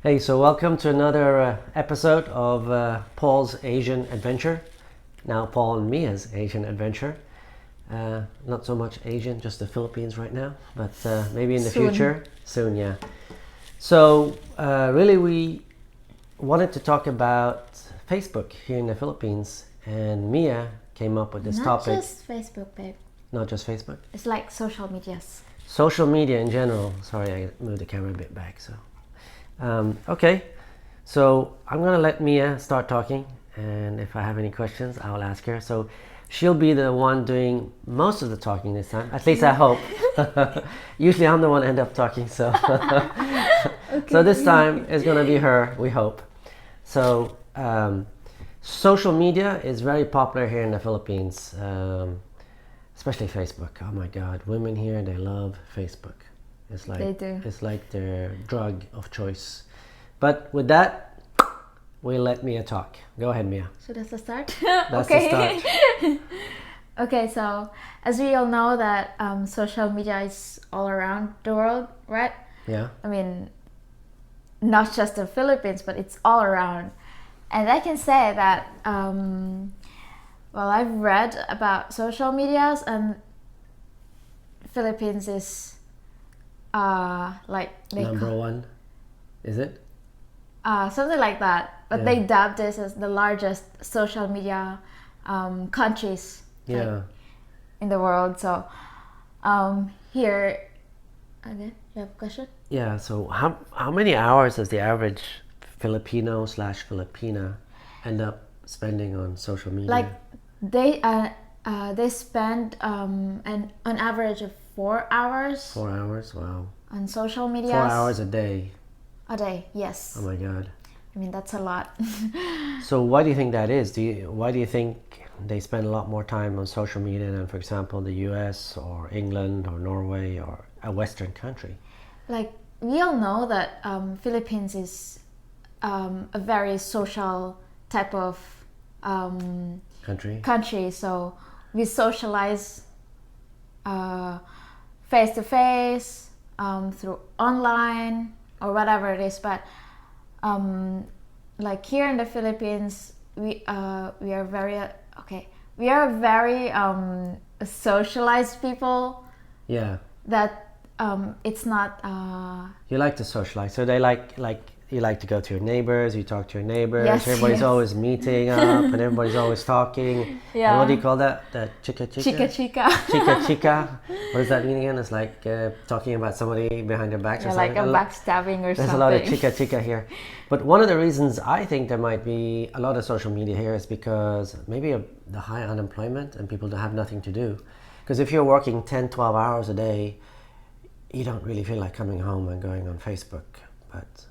Hey, so welcome to another episode of Paul's Asian Adventure. Now Paul and Mia's Asian Adventure. Not so much Asian, just the Philippines right now, but maybe in the Soon. future. Soon, yeah. So really we wanted to talk about Facebook here in the Philippines, and Mia came up with this Not topic. just Facebook, babe. Not just Facebook. It's like social medias. Social media in general. Sorry, I moved the camera a bit back, so. Okay, so I'm gonna let Mia start talking, and if I have any questions, I'll ask her. So she'll be the one doing most of the talking this time. At least I hope. Usually I'm the one end up talking, so so this time it's gonna be her. We hope. So social media is very popular here in the Philippines, especially Facebook. Oh my God, women here, they love Facebook. It's like They do. It's like their drug of choice. But with that, we'll let Mia talk. Go ahead, Mia. So that's the start? That's the start. Okay, so as we all know that social media is all around the world, right? Yeah. I mean, not just the Philippines, but it's all around. And I can say that, I've read about social medias, and Philippines is Number one, is it? something like that. But Yeah. they dubbed this as the largest social media countries Yeah. in the world. So here, okay, you have a question? Yeah. So how many hours does the average Filipino slash Filipina end up spending on social media? Like they spend on average of 4 hours 4 hours. Wow. on social media. 4 hours a day. a day. Yes, Oh my God. I mean that's a lot. So why do you think that is? Why do you think they spend a lot more time on social media than, for example, the U.S. or England or Norway or a Western country? Like we all know that Philippines is a very social type of country. So we socialize face to face, through online or whatever it is. But like here in the Philippines, we are very We are very socialized people. Yeah. That it's not. You like to socialize. So they like you like to go to your neighbors, you talk to your neighbors, Yes, everybody's yes. always meeting up and everybody's always talking. Yeah. And what do you call that? The chica chica? Chica chica. Chica chica. What does that mean again? It's like talking about somebody behind their backs or Yeah, something. like a backstabbing or There's something. a lot of chica chica here. But one of the reasons I think there might be a lot of social media here is because maybe the high unemployment and people don't have nothing to do. Because if you're working 10, 12 hours a day, you don't really feel like coming home and going on Facebook. But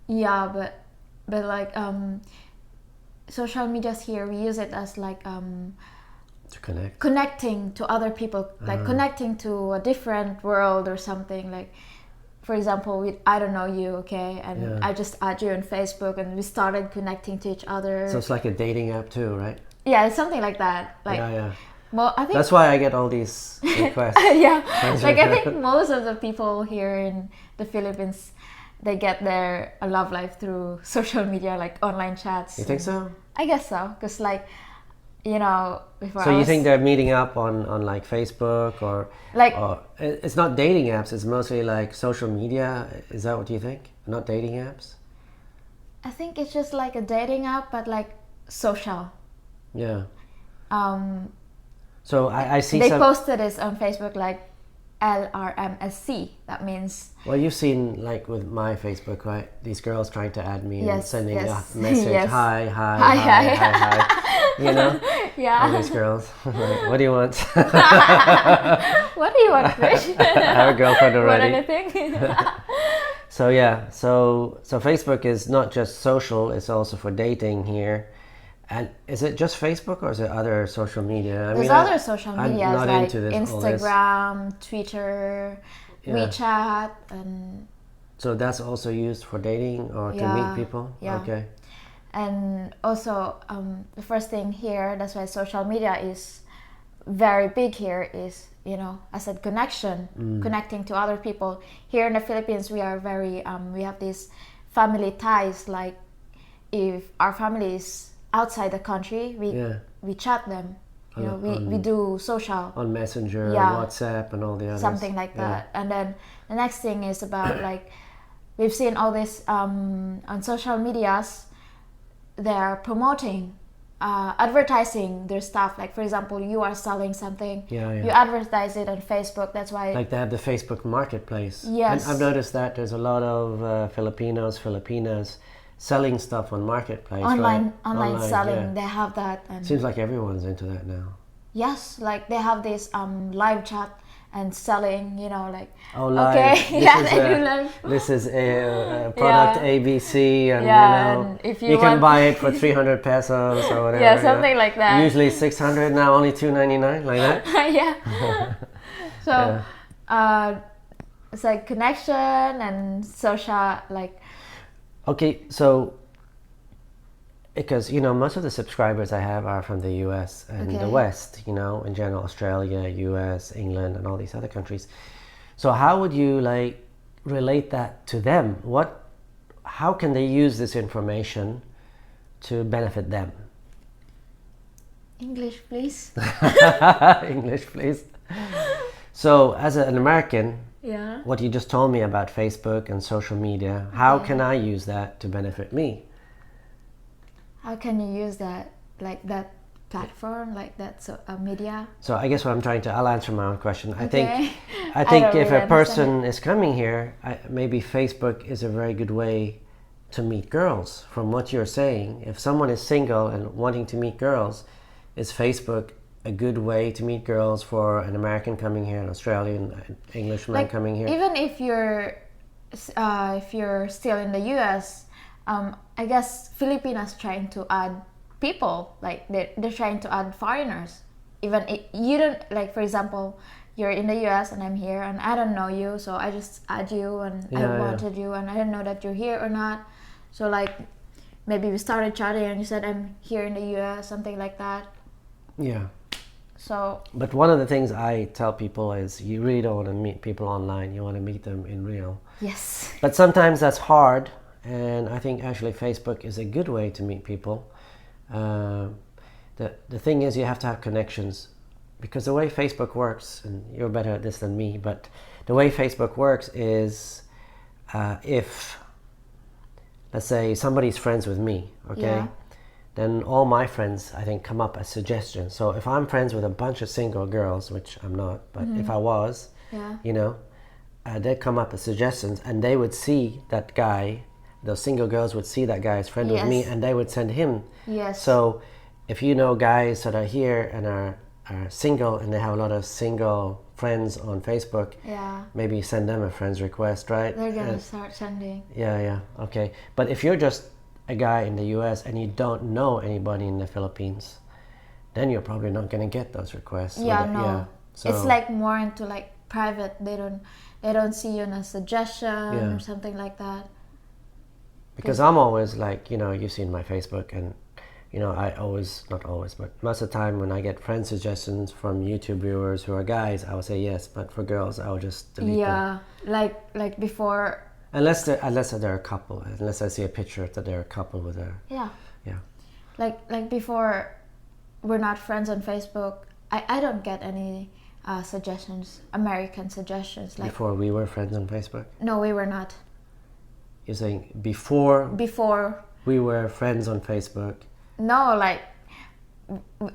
Yeah, but like social medias here, we use it as like to connect. connecting to other people, like connecting to a different world or something. Like for example, I don't know you, okay, and Yeah. I just add you on Facebook, and we started connecting to each other. So it's like a dating app too, right? Yeah, it's something like that. Like Yeah. I think That's why I get all these requests. yeah, like I think most of the people here in the Philippines, they get their love life through social media, like online chats. You think so? I guess so, because like, before So I you was, think they're meeting up on like Facebook or Like- or it's not dating apps, it's mostly like social media. Is that what you think? Not dating apps? I think it's just like a dating app, but like social. Yeah. So I see They some. posted this on Facebook, like LRMSC. That means Well, you've seen like with my Facebook, right? These girls trying to add me and Yes, sending yes. a message. Yes. Hi. Hi. You know, all yeah. these girls. Like, what do you want? What do you want, Fish? I have a girlfriend Want already. anything? So yeah, so Facebook is not just social; it's also for dating here. And is it just Facebook or is it other social media? There's other social I'm medias not like into this, all this. Instagram, Twitter, Yeah. WeChat, and So that's also used for dating or to Yeah, meet people. yeah. Okay. And also, the first thing here, that's why social media is very big here, is, I said connecting to other people. Here in the Philippines, we are very, we have this family ties. Like if our family is outside the country, we chat them. We do social on Messenger, Yeah. on WhatsApp, and all the others. something like that. And then the next thing is about like we've seen all this on social medias. They're promoting, advertising their stuff. Like for example, you are selling something, you advertise it on Facebook. That's why Like they have the Facebook Marketplace. Yes. And I've noticed that there's a lot of Filipinas selling stuff on Marketplace. online right? selling, yeah. they have that. And Seems like everyone's into that now. yes, like they have this live chat and selling, like Oh, live. okay, they do live. This is a product ABC, and and if you can buy it for 300 pesos or whatever. something like that. Usually 600, now only 299, like that. Yeah. So it's like connection and social, like Okay, so because most of the subscribers I have are from the US and the Okay. West, in general, Australia, US, England, and all these other countries. So how would you like relate that to them? How can they use this information to benefit them? English, please. English, please. So as an American, Yeah. what you just told me about Facebook and social media, how can I use that to benefit me? How can you use that, like that platform, like that media? So I guess I'll answer my own question. I Okay. think don't if really a person is coming here, maybe Facebook is a very good way to meet girls. From what you're saying, if someone is single and wanting to meet girls, is Facebook a good way to meet girls for an American coming here, an Australian, an Englishman coming here? Even if you're still in the US, I guess Filipinas trying to add people, like they're trying to add foreigners. Even if you don't, like for example, you're in the US and I'm here and I don't know you, so I just add you and I wanted you and I don't know that you're here or not. So like maybe we started chatting and you said I'm here in the US, something like that. Yeah. So But one of the things I tell people is you really don't want to meet people online. You want to meet them in real. yes. But sometimes that's hard, and I think actually Facebook is a good way to meet people. The thing is you have to have connections, because the way Facebook works, and you're better at this than me, but the way Facebook works is if, let's say, somebody's friends with me, okay? Yeah. Then all my friends, I think, come up as suggestions. So if I'm friends with a bunch of single girls, which I'm not, but if I was, they'd come up as suggestions, and they would see that guy, those single girls would see that guy as friend with me, and they would send him. Yes. So if you know guys that are here and are single and they have a lot of single friends on Facebook, maybe send them a friend's request, right? They're gonna start sending. Yeah, okay. But if you're just a guy in the US and you don't know anybody in the Philippines, then you're probably not going to get those requests. So it's like more into like private. They don't see you in a suggestion or something like that. Because I'm always like, you've seen my Facebook, and I always, not always, but most of the time when I get friend suggestions from YouTube viewers who are guys, I will say yes, but for girls I will just delete them. Like before. Unless they're a couple, unless I see a picture that they're a couple with a... Yeah. Yeah. Like before, we're not friends on Facebook. I don't get any suggestions, American suggestions. Like before we were friends on Facebook? No, we were not. You're saying before we were friends on Facebook? No, like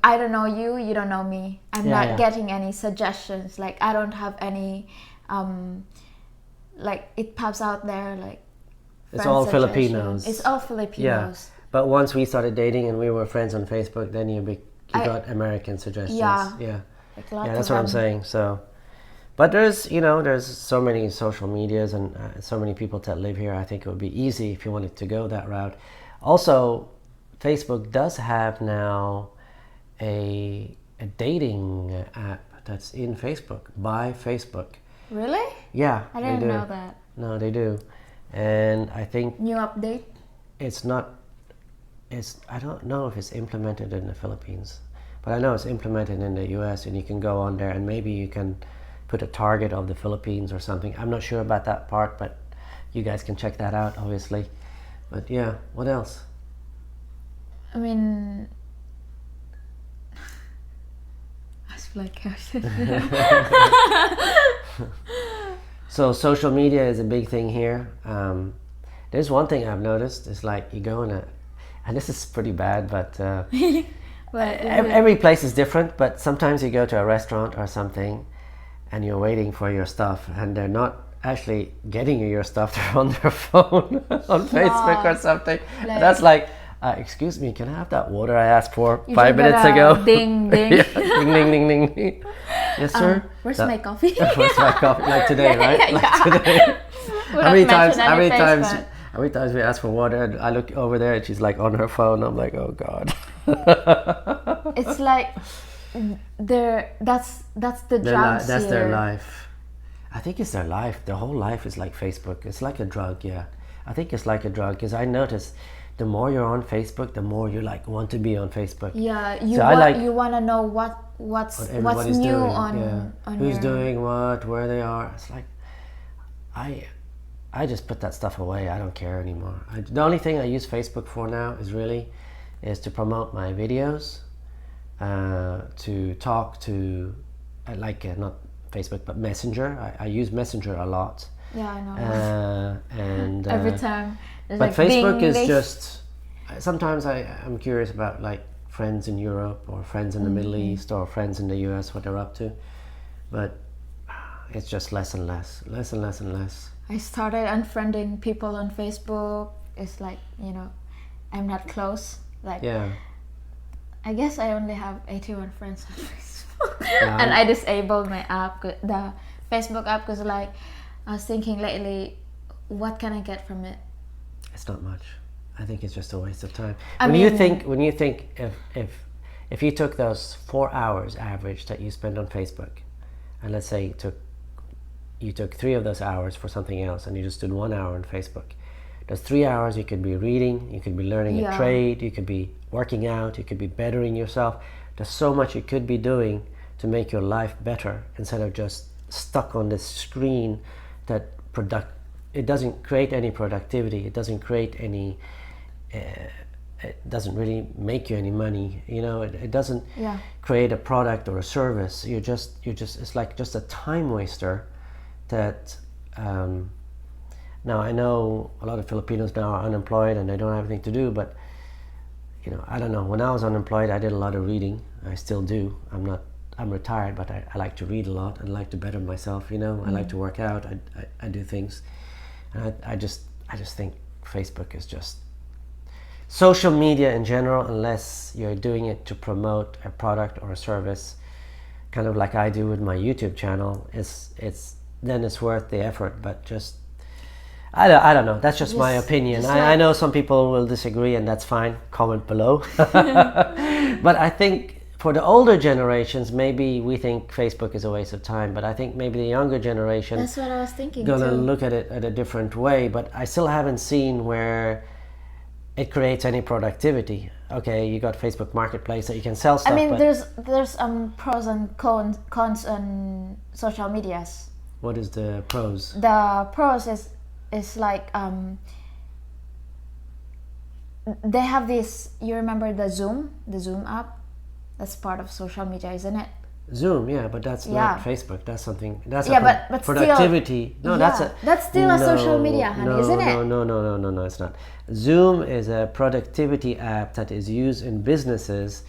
I don't know you, you don't know me. I'm not getting any suggestions. Like I don't have any like it pops out there like it's all Filipinos. It's all Filipinos. Yeah. But once we started dating and we were friends on Facebook, then you got American suggestions. Yeah. Like that's what I'm saying. So, but there's so many social medias and so many people that live here. I think it would be easy if you wanted to go that route. Also, Facebook does have now a dating app that's in Facebook, by Facebook. Really? Yeah, I didn't know that. No, they do. And I think new update? I don't know if it's implemented in the Philippines, but I know it's implemented in the US, and you can go on there and maybe you can put a target of the Philippines or something. I'm not sure about that part, but you guys can check that out, obviously. But yeah, what else? I mean, I feel like So social media is a big thing here. There's one thing I've noticed is like you go in a, and this is pretty bad, but every place is different. But sometimes you go to a restaurant or something, and you're waiting for your stuff, and they're not actually getting you your stuff. They're on their phone on Facebook or something. And that's like, excuse me, can I have that water I asked for 5 minutes ago? Ding, ding. Yeah, ding, ding, ding, ding. Yes, sir. Where's my coffee? Where's my coffee? Like today, right? Like today. How many times we ask for water and I look over there and she's like on her phone. I'm like, oh God. It's like that's the drugs that's here. their life. I think it's their life. Their whole life is like Facebook. It's like a drug, yeah. I think it's like a drug because I notice the more you're on Facebook, the more you like want to be on Facebook. Yeah, you want to know what's new doing. on who's doing what, where they are. It's like I just put that stuff away. I don't care anymore. The only thing I use Facebook for now is to promote my videos, to talk to not Facebook but Messenger. I use Messenger a lot. Yeah, I know. And every time. But like Facebook is ding. just. Sometimes I'm curious about like friends in Europe or friends in the Middle East or friends in the US, what they're up to, but it's just less and less. I started unfriending people on Facebook. It's like, I'm not close. Like, yeah. I guess I only have 81 friends on Facebook. And I disabled my app, the Facebook app, because like I was thinking lately, what can I get from it? It's not much. I think it's just a waste of time. When you think if you took those 4 hours average that you spend on Facebook, and let's say you took 3 of those hours for something else, and you just did 1 hour on Facebook, those 3 hours you could be reading, you could be learning a trade, you could be working out, you could be bettering yourself. There's so much you could be doing to make your life better instead of just stuck on this screen that it doesn't create any productivity. It doesn't create any. It doesn't really make you any money. It doesn't create a product or a service. You just. It's like just a time waster. That. Now I know a lot of Filipinos now are unemployed and they don't have anything to do. But I don't know. When I was unemployed, I did a lot of reading. I still do. I'm retired, but I like to read a lot. I like to better myself. I like to work out. I do things. And I just think Facebook is just social media in general, unless you're doing it to promote a product or a service, kind of like I do with my YouTube channel. Then it's worth the effort. But just I don't know. That's just my opinion. I know some people will disagree, and that's fine. Comment below. But I think for the older generations, maybe we think Facebook is a waste of time, but I think maybe the younger generation that's what I was thinking gonna look at it at a different way. But I still haven't seen where it creates any productivity. Okay, you got Facebook Marketplace that you can sell stuff. I mean, there's pros and cons on social medias. What is the pros? The pros is like they have this. You remember the Zoom app? That's part of social media, isn't it? Zoom, yeah, but that's not Facebook. That's something. That's but productivity. Still, that's still a social media, honey, isn't it? No, it's not. Zoom is a productivity app that is used in businesses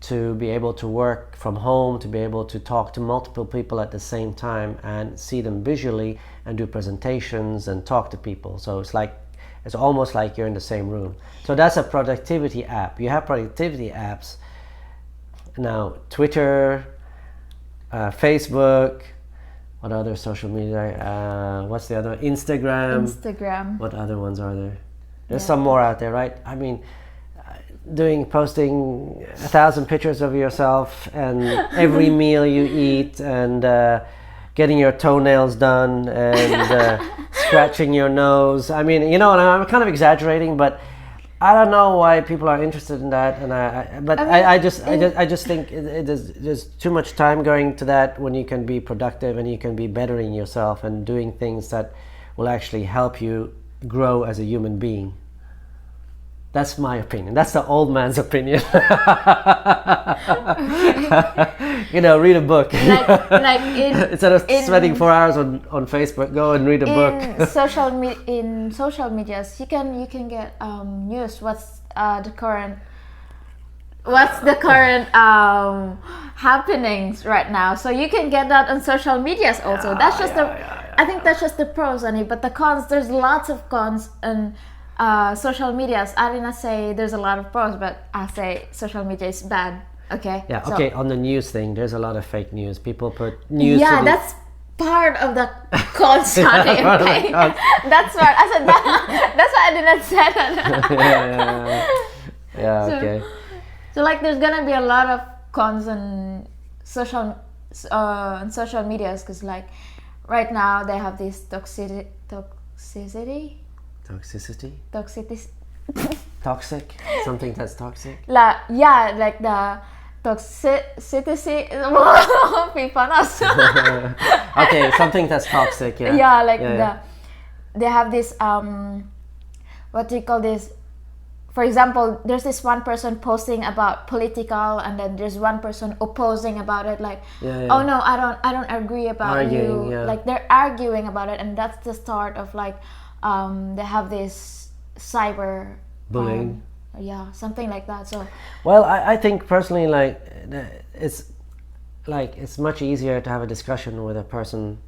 to be able to work from home, to be able to talk to multiple people at the same time and see them visually and do presentations and talk to people. So it's almost like you're in the same room. So that's a productivity app. You have productivity apps. Now, Twitter, Facebook, what other social media? What's the other? Instagram. What other ones are there? There's some more out there, right? I mean, posting 1,000 pictures of yourself and every meal you eat, and getting your toenails done and scratching your nose. I mean, I'm kind of exaggerating, but I don't know why people are interested in that, and I just think there's too much time going to that when you can be productive and you can be bettering yourself and doing things that will actually help you grow as a human being. That's my opinion. That's the old man's opinion. Read a book. Like Instead of spending 4 hours on Facebook, go and read a book. In social medias, you can get news. What's the current happenings right now? So you can get that on social medias also. That's just I think that's just the pros on it. But the cons, there's lots of cons and. Social medias. I did not say there's a lot of pros, but I say social media is bad. Okay. Yeah. Okay. On the news thing, there's a lot of fake news. People put news. Yeah, that's part of the cons. Honey, okay? That's what I said. That's why I did not say that. Yeah. Okay. So like, there's gonna be a lot of cons on social medias because like right now they have this toxicity. Toxic? Something that's toxic? Like the toxicity. Okay, something that's toxic, yeah. Yeah, like they have this what do you call this? For example, there's this one person posting about political, and then there's one person opposing about it. Like, oh no, I don't agree about arguing, you. Yeah. Like they're arguing about it, and that's the start of like they have this cyber bullying. Something like that. So, well, I think personally, like it's much easier to have a discussion with a person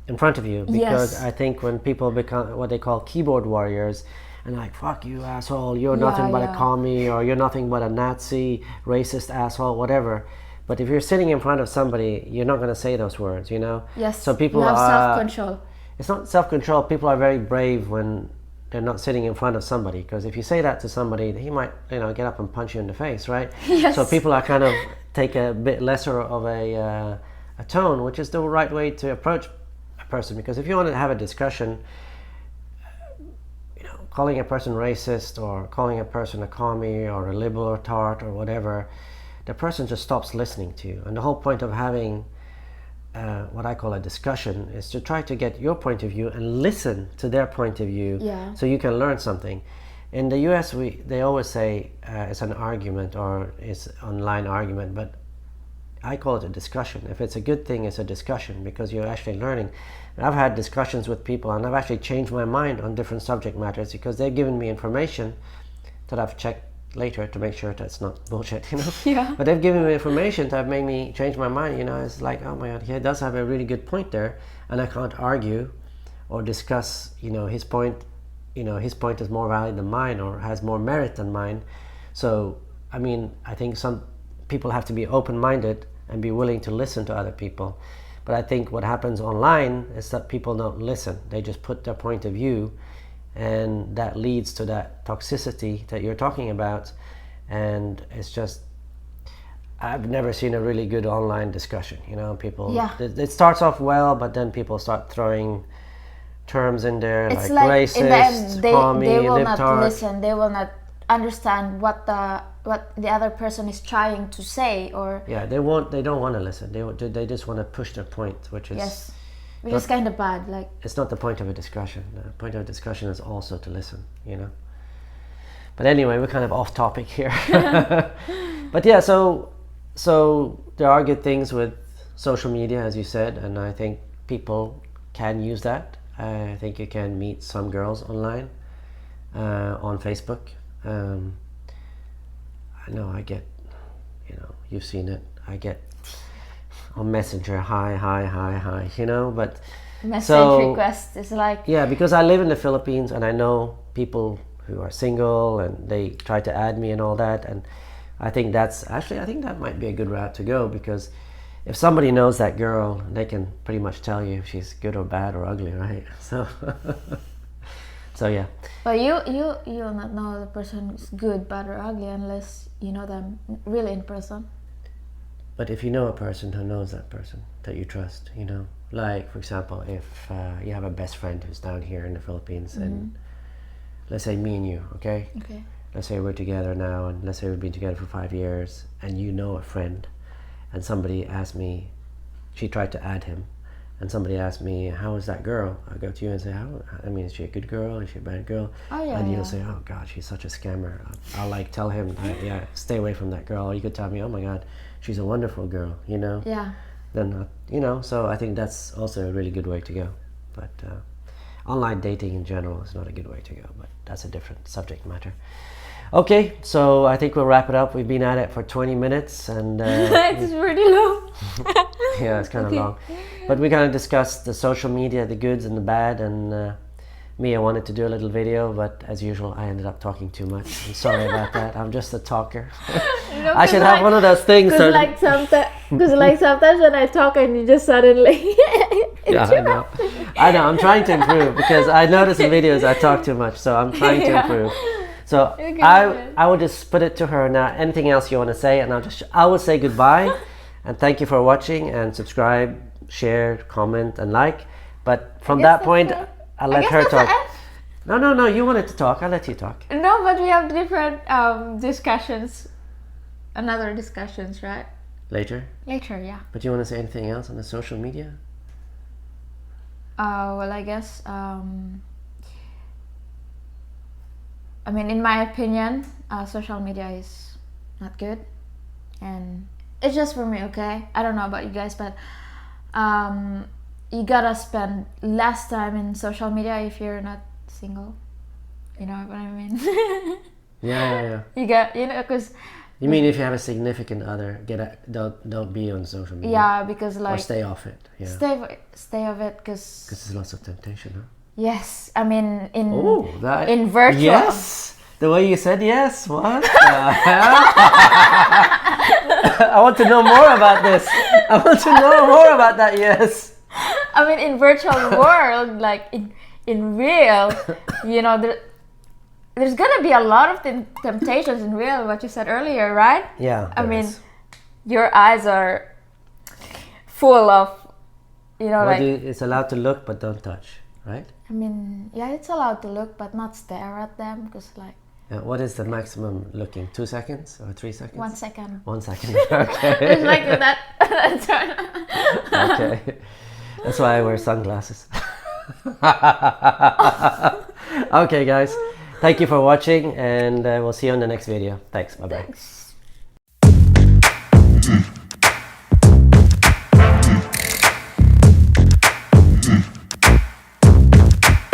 in front of you, because I think when people become what they call keyboard warriors, and like, fuck you asshole, you're nothing but a commie, or you're nothing but a Nazi, racist asshole, whatever. But if you're sitting in front of somebody, you're not going to say those words, Yes. So people have self-control. It's not self-control. People are very brave when they're not sitting in front of somebody, because if you say that to somebody, he might get up and punch you in the face, right? Yes. So people are kind of take a bit lesser of a tone, which is the right way to approach a person. Because if you want to have a discussion, calling a person racist or calling a person a commie or a liberal or tart or whatever, the person just stops listening to you. And the whole point of having what I call a discussion is to try to get your point of view and listen to their point of view, so you can learn something. In the US, they always say it's an argument or it's online argument, but I call it a discussion. If it's a good thing, it's a discussion, because you're actually learning. And I've had discussions with people, and I've actually changed my mind on different subject matters because they've given me information that I've checked later to make sure that's not bullshit, Yeah. But they've given me information that have made me change my mind, It's like, oh my God, he does have a really good point there, and I can't argue or discuss, his point. His point is more valid than mine or has more merit than mine. So, I think some people have to be open-minded and be willing to listen to other people. But I think what happens online is that people don't listen. They just put their point of view, and that leads to that toxicity that you're talking about. And it's just, I've never seen a really good online discussion. People, it starts off well, but then people start throwing terms in there, it's like racist, in the end, commie, they will libtard. not listen. They will not understand what the other person is trying to say, or they don't want to listen. They just want to push their point, which is which is kind of bad. Like, it's not the point of a discussion. The point of a discussion is also to listen, But anyway, we're kind of off topic here. But yeah, so there are good things with social media, as you said, and I think people can use that. I think you can meet some girls online on Facebook. I know I get, you've seen it. I get on Messenger, hi, but message request is like... Yeah, because I live in the Philippines and I know people who are single and they try to add me and all that, and I think that might be a good route to go, because if somebody knows that girl, they can pretty much tell you if she's good or bad or ugly, right? So yeah. But you will not know the person is good, bad, or ugly unless you know them really in person. But if you know a person who knows that person that you trust, like for example, if you have a best friend who's down here in the Philippines, and let's say me and you, okay? Let's say we're together now, and let's say we've been together for 5 years, and you know a friend, and somebody asked me, she tried to add him, and somebody asks me, how is that girl? I go to you and say, I mean, is she a good girl? Is she a bad girl? Oh, yeah, And you'll yeah. say, oh God, she's such a scammer. I'll like tell him, yeah, stay away from that girl. Or you could tell me, oh my God, she's a wonderful girl, you know? Yeah. Then, you know, so I think that's also a really good way to go. But online dating in general is not a good way to go, but that's a different subject matter. Okay, so I think we'll wrap it up. We've been at it for 20 minutes and It's pretty long. yeah, it's kind of Okay. long. But we kind of discussed the social media, the goods and the bad, and me, I wanted to do a little video, but as usual, I ended up talking too much. I'm sorry about that. I'm just a talker. No, I should have one of those things. Because like sometimes when I talk and you just suddenly Yeah, I know. I'm trying to improve because I notice in videos I talk too much, so I'm trying to Yeah. improve. So Okay, I will just put it to her now. Anything else you want to say, and I will say goodbye, and thank you for watching, and subscribe, share, comment, and like. But from guess that point, that's I'll let guess her that's the talk. No. You wanted to talk. I'll let you talk. No, but we have different discussions. Another discussions, right? Later. Later, yeah. But you want to say anything else on the social media? Well, I guess, I mean, in my opinion, social media is not good. And it's just for me, okay? I don't know about you guys, but you gotta spend less time in social media if you're not single. You know what I mean? Yeah. You know, because You mean if you have a significant other, don't be on social media. yeah, because Or like stay off it. Yeah. stay of it, because Because there's lots of temptation, huh? yes, I mean in virtual. Yes, the way you said yes. What? the hell? I want to know more about this. I want to know more about that. Yes. I mean, in virtual world, like in real, you know, there's gonna be a lot of temptations in real. What you said earlier, right? Yeah. I there mean, is. your eyes are full of, you know, Well, like. it's allowed to look, but don't touch, right? I mean, yeah, it's allowed to look, but not stare at them, because like Yeah, what is the maximum looking? 2 seconds or 3 seconds? 1 second. 1 second. Okay. It's like that. Okay. That's why I wear sunglasses. Okay, guys. Thank you for watching, and we'll see you on the next video. Thanks. Bye-bye. Thanks.